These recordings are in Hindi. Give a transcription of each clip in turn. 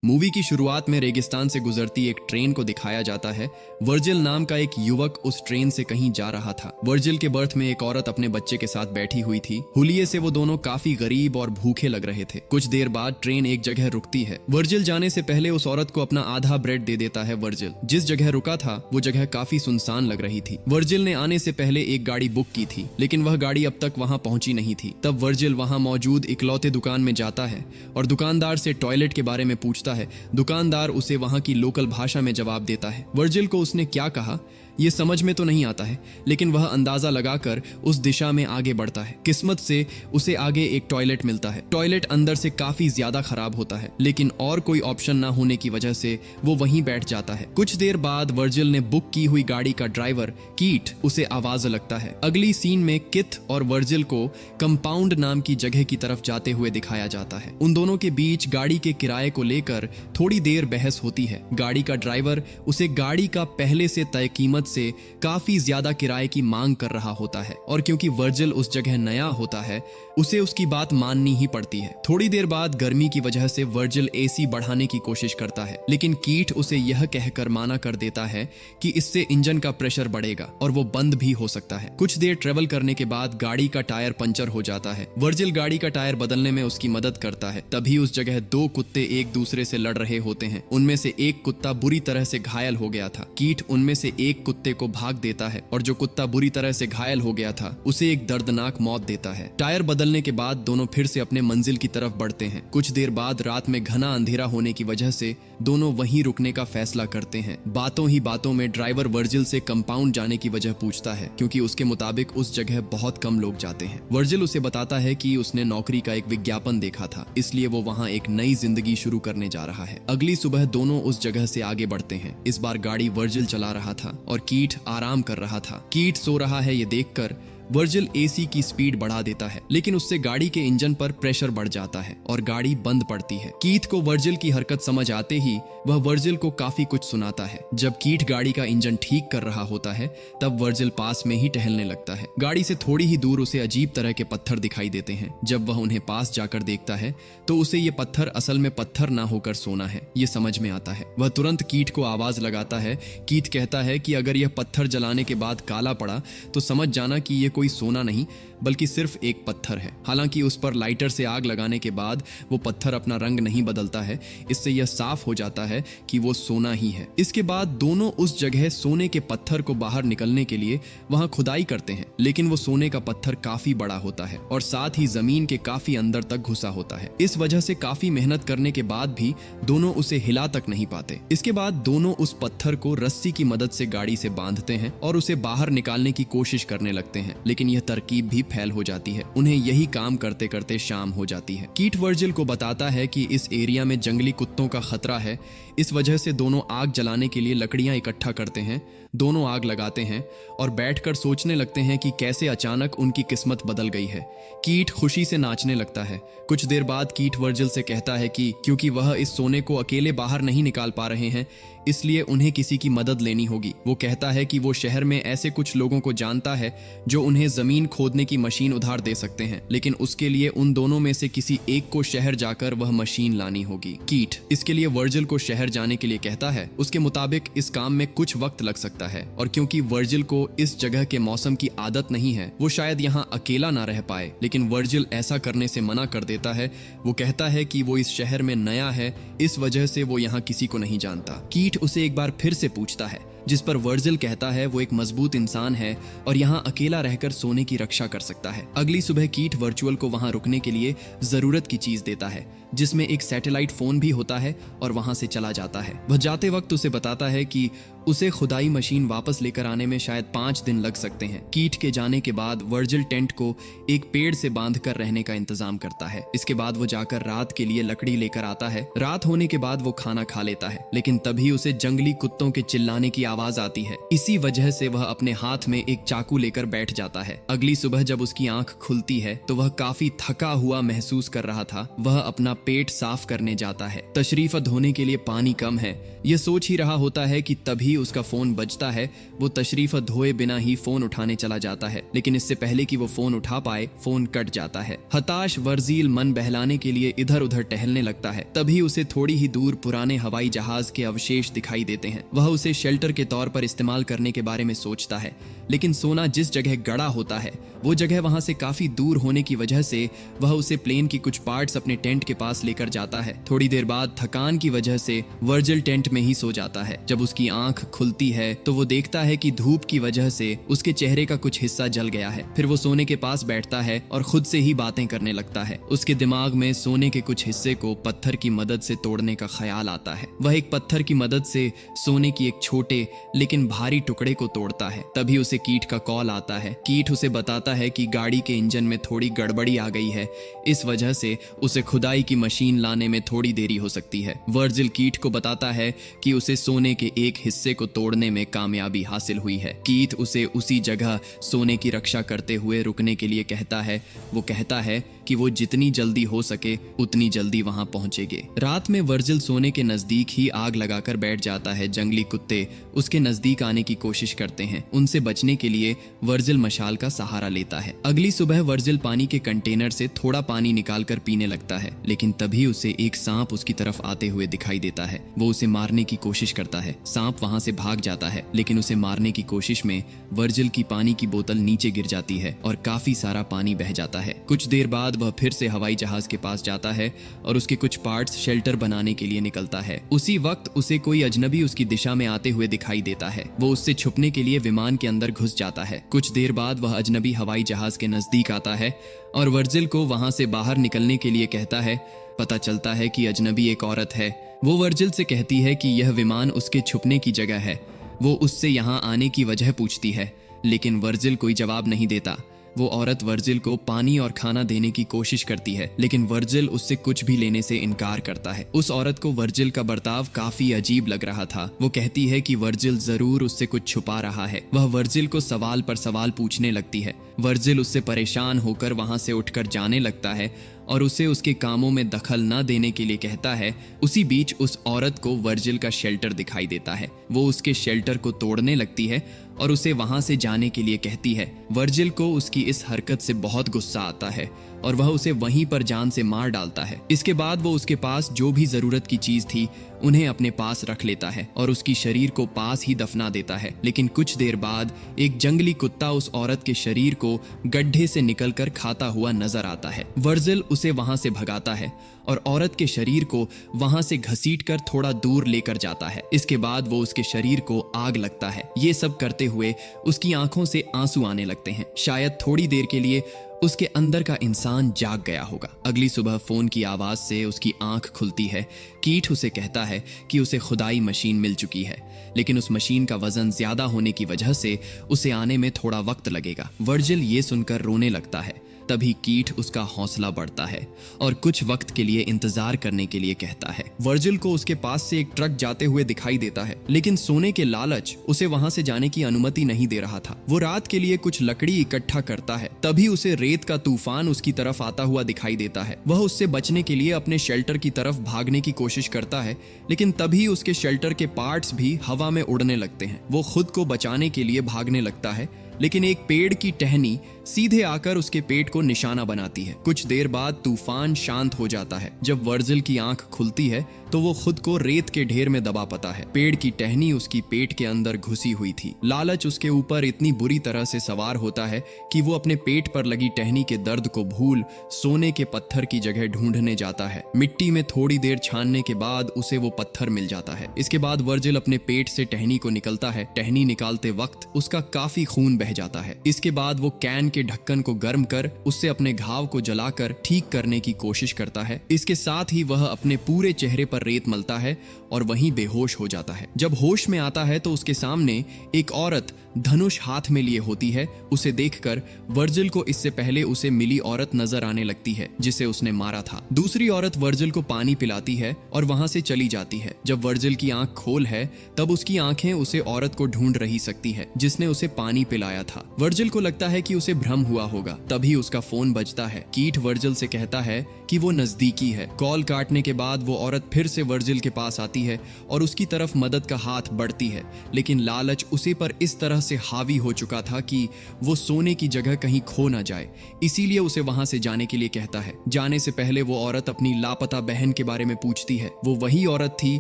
मूवी की शुरुआत में रेगिस्तान से गुजरती एक ट्रेन को दिखाया जाता है। वर्जिल नाम का एक युवक उस ट्रेन से कहीं जा रहा था। वर्जिल के बर्थ में एक औरत अपने बच्चे के साथ बैठी हुई थी। हुलिये से वो दोनों काफी गरीब और भूखे लग रहे थे। कुछ देर बाद ट्रेन एक जगह रुकती है। वर्जिल जाने से पहले उस औरत को अपना आधा ब्रेड दे देता है। वर्जिल जिस जगह रुका था वो जगह काफी सुनसान लग रही थी। वर्जिल ने आने से पहले एक गाड़ी बुक की थी, लेकिन वह गाड़ी अब तक वहां पहुंची नहीं थी। तब वर्जिल वहां मौजूद इकलौते दुकान में जाता है और दुकानदार से टॉयलेट के बारे में पूछता है। दुकानदार उसे वहां की लोकल भाषा में जवाब देता है। वर्जिल को उसने क्या कहा ये समझ में तो नहीं आता है, लेकिन वह अंदाजा लगाकर उस दिशा में आगे बढ़ता है। किस्मत से उसे आगे एक टॉयलेट मिलता है। टॉयलेट अंदर से काफी ज्यादा खराब होता है, लेकिन और कोई ऑप्शन ना होने की वजह से वो वहीं बैठ जाता है। कुछ देर बाद वर्जिल ने बुक की हुई गाड़ी का ड्राइवर कीट उसे आवाज लगता है। अगली सीन में किथ और वर्जिल को कंपाउंड नाम की जगह की तरफ जाते हुए दिखाया जाता है। उन दोनों के बीच गाड़ी के किराए को लेकर थोड़ी देर बहस होती है। गाड़ी का ड्राइवर उसे गाड़ी का पहले से तय कीमत से काफी ज्यादा किराए की मांग कर रहा होता है, और क्योंकि वर्जिल उस जगह नया होता है उसे उसकी बात माननी ही पड़ती है। थोड़ी देर बाद गर्मी की वजह से वर्जिल एसी बढ़ाने की कोशिश करता है, लेकिन कीट उसे यह कहकर माना कर देता है कि इससे इंजन का प्रेशर बढ़ेगा और वो बंद भी हो सकता है। कुछ देर ट्रेवल करने के बाद गाड़ी का टायर पंचर हो जाता है। वर्जिल गाड़ी का टायर बदलने में उसकी मदद करता है। तभी उस जगह दो कुत्ते एक दूसरे से लड़ रहे होते हैं। उनमें से एक कुत्ता बुरी तरह से घायल हो गया था। कीट उनमें से एक कुत्ते को भाग देता है और जो कुत्ता बुरी तरह से घायल हो गया था उसे एक दर्दनाक मौत देता है। टायर बदलने के बाद दोनों फिर से अपने मंजिल की तरफ बढ़ते हैं। कुछ देर बाद रात में घना अंधेरा होने की वजह से दोनों वहीं रुकने का फैसला करते हैं। बातों ही बातों में ड्राइवर वर्जिल से कंपाउंड जाने की वजह पूछता है, क्योंकि उसके मुताबिक उस जगह बहुत कम लोग जाते हैं। वर्जिल उसे बताता है कि उसने नौकरी का एक विज्ञापन देखा था, इसलिए वो वहां एक नई जिंदगी शुरू करने जा रहा है। अगली सुबह दोनों उस जगह से आगे बढ़ते हैं। इस बार गाड़ी वर्जिल चला रहा था और कीट आराम कर रहा था। कीट सो रहा है ये देखकर वर्जिल एसी की स्पीड बढ़ा देता है, लेकिन उससे गाड़ी के इंजन पर प्रेशर बढ़ जाता है और गाड़ी बंद पड़ती है। कीथ को वर्जिल की हरकत समझ आते ही वह वर्जिल को काफी कुछ सुनाता है। जब कीट गाड़ी का इंजन ठीक कर रहा होता है तब वर्जिल पास में ही टहलने लगता है। गाड़ी से थोड़ी ही दूर उसे अजीब तरह के पत्थर दिखाई देते हैं। जब वह उन्हें पास जाकर देखता है तो उसे ये पत्थर असल में पत्थर ना होकर सोना है, ये समझ में आता है। वह तुरंत कीट को आवाज लगाता है। कीट कहता है कि अगर यह पत्थर जलाने के बाद काला पड़ा तो समझ जाना कि ये कोई सोना नहीं बल्कि सिर्फ एक पत्थर है। हालांकि उस पर लाइटर से आग लगाने के बाद वो पत्थर अपना रंग नहीं बदलता है, इससे यह साफ हो जाता है कि वो सोना ही है। इसके बाद दोनों उस जगह सोने के पत्थर को बाहर निकलने के लिए वहां खुदाई करते हैं, लेकिन वो सोने का पत्थर काफी बड़ा होता है और साथ ही जमीन के काफी अंदर तक घुसा होता है। इस वजह से काफी मेहनत करने के बाद भी दोनों उसे हिला तक नहीं पाते। इसके बाद दोनों उस पत्थर को रस्सी की मदद से गाड़ी से बांधते हैं और उसे बाहर निकालने की कोशिश करने लगते हैं, लेकिन यह तरकीब भी फेल हो जाती है। उन्हें यही काम करते करते शाम हो जाती है। कीट वर्जिल को बताता है कि इस एरिया में जंगली कुत्तों का खतरा है। इस वजह से दोनों आग जलाने के लिए लकड़ियां इकट्ठा करते हैं। दोनों आग लगाते हैं और बैठकर सोचने लगते हैं कि कैसे अचानक उनकी किस्मत बदल गई है। कीट खुशी से नाचने लगता है। कुछ देर बाद कीट वर्जिल से कहता है कि क्योंकि वह इस सोने को अकेले बाहर नहीं निकाल पा रहे हैं, इसलिए उन्हें किसी की मदद लेनी होगी। वो कहता है कि वो शहर में ऐसे कुछ लोगों को जानता है जो उन्हें जमीन खोदने की मशीन उधार दे सकते हैं, लेकिन उसके लिए उन दोनों में से किसी एक को शहर जाकर वह मशीन लानी होगी। कीट इसके लिए वर्जिल को शहर जाने के लिए कहता है। उसके मुताबिक इस काम में कुछ वक्त लग सकता है, और क्योंकि वर्जिल को इस जगह के मौसम की आदत नहीं है वो शायद यहाँ अकेला ना रह पाए, लेकिन वर्जिल ऐसा करने से मना कर देता है। वो कहता है कि वो इस शहर में नया है, इस वजह से वो यहाँ किसी को नहीं जानता। कीट उसे एक बार फिर से पूछता है, जिस पर वर्जिल कहता है वो एक मजबूत इंसान है और यहाँ अकेला रहकर सोने की रक्षा कर सकता है। अगली सुबह कीट वर्चुअल को वहाँ रुकने के लिए जरूरत की चीज देता है, जिसमें एक सैटेलाइट फोन भी होता है, और वहां से चला जाता है। वह जाते वक्त उसे बताता है कि उसे खुदाई मशीन वापस लेकर आने में शायद 5 दिन लग सकते हैं। कीट के जाने के बाद वर्जिल टेंट को एक पेड़ से बांधकर रहने का इंतजाम करता है। इसके बाद वो जाकर रात के लिए लकड़ी लेकर आता है। रात होने के बाद वो खाना खा लेता है, लेकिन तभी उसे जंगली कुत्तों के चिल्लाने की आवाज आवाज आती है। इसी वजह से वह अपने हाथ में एक चाकू लेकर बैठ जाता है। अगली सुबह जब उसकी आंख खुलती है तो वह काफी थका हुआ महसूस कर रहा था। वह अपना पेट साफ करने जाता है। तशरीफत धोने के लिए पानी कम है, यह सोच ही रहा होता है कि तभी उसका फोन बजता है। वो तशरीफत धोए बिना ही फोन उठाने चला जाता है, लेकिन इससे पहले कि वो फोन उठा पाए फोन कट जाता है। हताश वर्जील मन बहलाने के लिए इधर उधर टहलने लगता है। तभी उसे थोड़ी ही दूर पुराने हवाई जहाज के अवशेष दिखाई देते हैं। वह उसे शेल्टर के तौर पर इस्तेमाल करने के बारे में सोचता है, लेकिन सोना जिस जगह गड़ा होता है वो जगह वहां से काफी दूर होने की वजह से वह उसे प्लेन की कुछ पार्ट्स अपने टेंट के पास लेकर जाता है। थोड़ी देर बाद थकान की वजह से वर्जिल टेंट में ही सो जाता है। जब उसकी आंख खुलती है तो वो देखता है कि धूप की वजह से उसके चेहरे का कुछ हिस्सा जल गया है। फिर वो सोने के पास बैठता है और खुद से ही बातें करने लगता है। उसके दिमाग में सोने के कुछ हिस्से को पत्थर की मदद से तोड़ने का ख्याल आता है। वह एक पत्थर की मदद से सोने की एक छोटे लेकिन भारी टुकड़े को तोड़ता है। तभी उसे कीट का कॉल आता है। कीट उसे बताता है कि गाड़ी के इंजन में थोड़ी गड़बड़ी आ गई है, इस वजह से उसे खुदाई की मशीन लाने में थोड़ी देरी हो सकती है। वर्जिल कीट को बताता है कि उसे सोने के एक हिस्से को तोड़ने में कामयाबी हासिल हुई है। कीट उसे उसी जगह सोने की रक्षा करते हुए रुकने के लिए कहता है। वो कहता है कि वो जितनी जल्दी हो सके उतनी जल्दी वहां पहुंचेंगे। रात में वर्जिल सोने के नजदीक ही आग लगाकर बैठ जाता है। जंगली कुत्ते उसके नजदीक आने की कोशिश करते हैं। उनसे बचने के लिए वर्जिल मशाल का सहारा लेता है। अगली सुबह वर्जिल पानी के कंटेनर से थोड़ा पानी निकालकर पीने लगता है, लेकिन तभी उसे एक सांप उसकी तरफ आते हुए दिखाई देता है। वो उसे मारने की कोशिश करता है। सांप वहां से भाग जाता है, लेकिन उसे मारने की कोशिश में वर्जिल की पानी की बोतल नीचे गिर जाती है और काफी सारा पानी बह जाता है। कुछ देर बाद वह फिर से हवाई जहाज के पास जाता है और उसके कुछ पार्ट्स शेल्टर बनाने के लिए निकलता है। उसी वक्त उसे कोई अजनबी उसकी दिशा में आते हुए दिखाई देता है। वो उससे छुपने के लिए विमान के अंदर घुस जाता है। कुछ देर बाद वह अजनबी हवाई जहाज के नजदीक आता है और वर्जिल को वहां से बाहर निकलने के लिए कहता है। पता चलता है कि अजनबी एक औरत है। वो वर्जिल से कहती है कि यह विमान उसके छुपने की जगह है। वो उससे यहाँ आने की वजह पूछती है, लेकिन वर्जिल कोई जवाब नहीं देता। वो औरत वर्जिल को पानी और खाना देने की कोशिश करती है, लेकिन वर्जिल उससे कुछ भी लेने से इनकार करता है। उस औरत को वर्जिल का बर्ताव काफी अजीब लग रहा था। वो कहती है कि वर्जिल जरूर उससे कुछ छुपा रहा है। वह वर्जिल को सवाल पर सवाल पूछने लगती है। वर्जिल उससे परेशान होकर वहां से उठकर जाने लगता है और उसे उसके कामों में दखल न देने के लिए कहता है। उसी बीच उस औरत को वर्जिल का शेल्टर दिखाई देता है। वो उसके शेल्टर को तोड़ने लगती है और उसे वहां से जाने के लिए कहती है। वर्जिल को उसकी इस हरकत से बहुत गुस्सा आता है और वह उसे वहीं पर जान से मार डालता है। इसके बाद वो उसके पास जो भी जरूरत की चीज थी उन्हें अपने पास रख लेता है और उसकी शरीर को पास ही दफना देता है। लेकिन कुछ देर बाद एक जंगली कुत्ता उस औरत के शरीर को गड्ढे से निकलकर खाता हुआ नजर आता है। वर्जिल उसे वहां से भगाता है और औरत के शरीर को वहां से घसीटकर थोड़ा दूर लेकर जाता है। इसके बाद वो उसके शरीर को आग लगता है। ये सब करते हुए उसकी आंखों से आंसू आने लगते हैं। शायद थोड़ी देर के लिए उसके अंदर का इंसान जाग गया होगा। अगली सुबह फोन की आवाज से उसकी आंख खुलती है। कीट उसे कहता है कि उसे खुदाई मशीन मिल चुकी है, लेकिन उस मशीन का वजन ज्यादा होने की वजह से उसे आने में थोड़ा वक्त लगेगा। वर्जिल ये सुनकर रोने लगता है। तभी कीट उसका हौसला बढ़ता है और कुछ वक्त के लिए इंतजार करने के लिए कहता है। वर्जिल को उसके पास से एक ट्रक जाते हुए दिखाई देता है, लेकिन सोने के लालच उसे वहां से जाने की अनुमति नहीं दे रहा था। वो रात के लिए कुछ लकड़ी इकट्ठा करता है। तभी उसे रेत का तूफान उसकी तरफ आता हुआ दिखाई देता है। वह उससे बचने के लिए अपने शेल्टर की तरफ भागने की कोशिश करता है, लेकिन तभी उसके शेल्टर के पार्ट्स भी हवा में उड़ने लगते हैं। वो खुद को बचाने के लिए भागने लगता है, लेकिन एक पेड़ की टहनी सीधे आकर उसके पेट को निशाना बनाती है। कुछ देर बाद तूफान शांत हो जाता है। जब वर्जिल की आंख खुलती है तो वो खुद को रेत के ढेर में दबा पाता है। पेड़ की टहनी उसकी पेट के अंदर घुसी हुई थी। लालच उसके ऊपर इतनी बुरी तरह से सवार होता है कि वो अपने पेट पर लगी टहनी के दर्द को भूल सोने के पत्थर की जगह ढूंढने जाता है। मिट्टी में थोड़ी देर छानने के बाद उसे वो पत्थर मिल जाता है। इसके बाद वर्जिल अपने पेट से टहनी को निकलता है। टहनी निकालते वक्त उसका काफी खून बह जाता है। इसके बाद वो कैन के ढक्कन को गर्म कर उससे अपने घाव को जलाकर ठीक करने की कोशिश करता है। इसके साथ ही वह अपने पूरे चेहरे पर रेत मलता है और वहीं बेहोश हो जाता है। जब होश में आता है तो उसके सामने एक औरत धनुष हाथ में लिए होती है, उसे देखकर वर्जिल को इससे पहले उसे मिली औरत नजर आने लगती है जिसे उसने मारा था। दूसरी औरत वर्जिल को पानी पिलाती है और वहां से चली जाती है। जब वर्जिल की आंख खोल है तब उसकी आंखें उसे औरत को ढूंढ रही सकती है जिसने उसे पानी पिलाया था। वर्जिल को लगता है कि उसे भ्रम हुआ होगा, तभी उसका फोन बजता है। कीट वर्जिल से कहता है कि वो नजदीकी है। कॉल काटने के बाद वो औरत फिर से वर्जिल के पास आती है और उसकी तरफ मदद का हाथ बढ़ती है, लेकिन लालच उसे पर इस तरह से हावी हो चुका था कि वो सोने की जगह कहीं खो ना जाए, इसीलिए उसे वहां से जाने के लिए कहता है। जाने से पहले वो औरत अपनी लापता बहन के बारे में पूछती है। वो वही औरत थी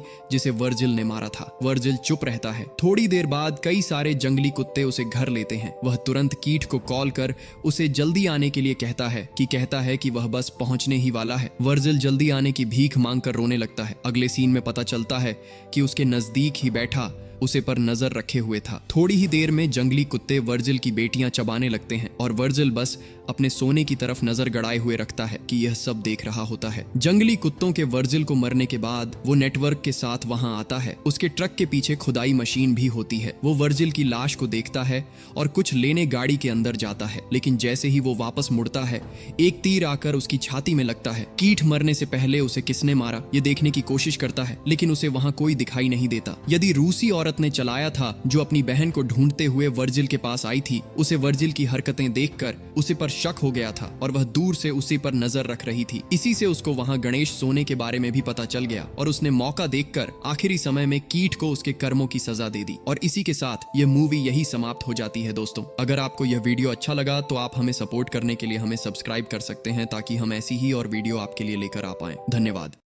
जिसे वर्जिल ने मारा था। वर्जिल चुप रहता है। थोड़ी देर बाद कई सारे जंगली कुत्ते उसे घर लेते हैं। वह तुरंत कीट को कॉल कर उसे जल्दी आने के लिए कहता है कि वह बस पहुंचने ही वाला है। वर्जिल जल्दी आने की भीख मांगकर रोने लगता है। अगले सीन में पता चलता है कि उसके नजदीक ही बैठा उसे पर नजर रखे हुए था। थोड़ी ही देर में जंगली कुत्ते वर्जिल की बेटियां चबाने लगते हैं और वर्जिल बस अपने सोने की तरफ नजर गड़ाए हुए रखता है कि यह सब देख रहा होता है। जंगली कुत्तों के वर्जिल को मरने के बाद वो नेटवर्क के साथ वहां आता है। उसके ट्रक के पीछे खुदाई मशीन भी होती है। वो वर्जिल की लाश को देखता है और कुछ लेने गाड़ी के अंदर जाता है, लेकिन जैसे ही वो वापस मुड़ता है एक तीर आकर उसकी छाती में लगता है। कीट मरने से पहले उसे किसने मारा ये देखने की कोशिश करता है, लेकिन उसे वहां कोई दिखाई नहीं देता। यदि रूसी औरत ने चलाया था जो अपनी बहन को ढूंढते हुए वर्जिल के पास आई थी, उसे वर्जिल की हरकतें देखकर उसे पर शक हो गया था और वह दूर से उसी पर नजर रख रही थी। इसी से उसको वहां गणेश सोने के बारे में भी पता चल गया और उसने मौका देखकर आखिरी समय में कीट को उसके कर्मों की सजा दे दी। और इसी के साथ यह मूवी यही समाप्त हो जाती है। दोस्तों, अगर आपको यह वीडियो अच्छा लगा तो आप हमें सपोर्ट करने के लिए हमें सब्सक्राइब कर सकते हैं ताकि हम ऐसी ही और वीडियो आपके लिए लेकर आ पाएं। धन्यवाद।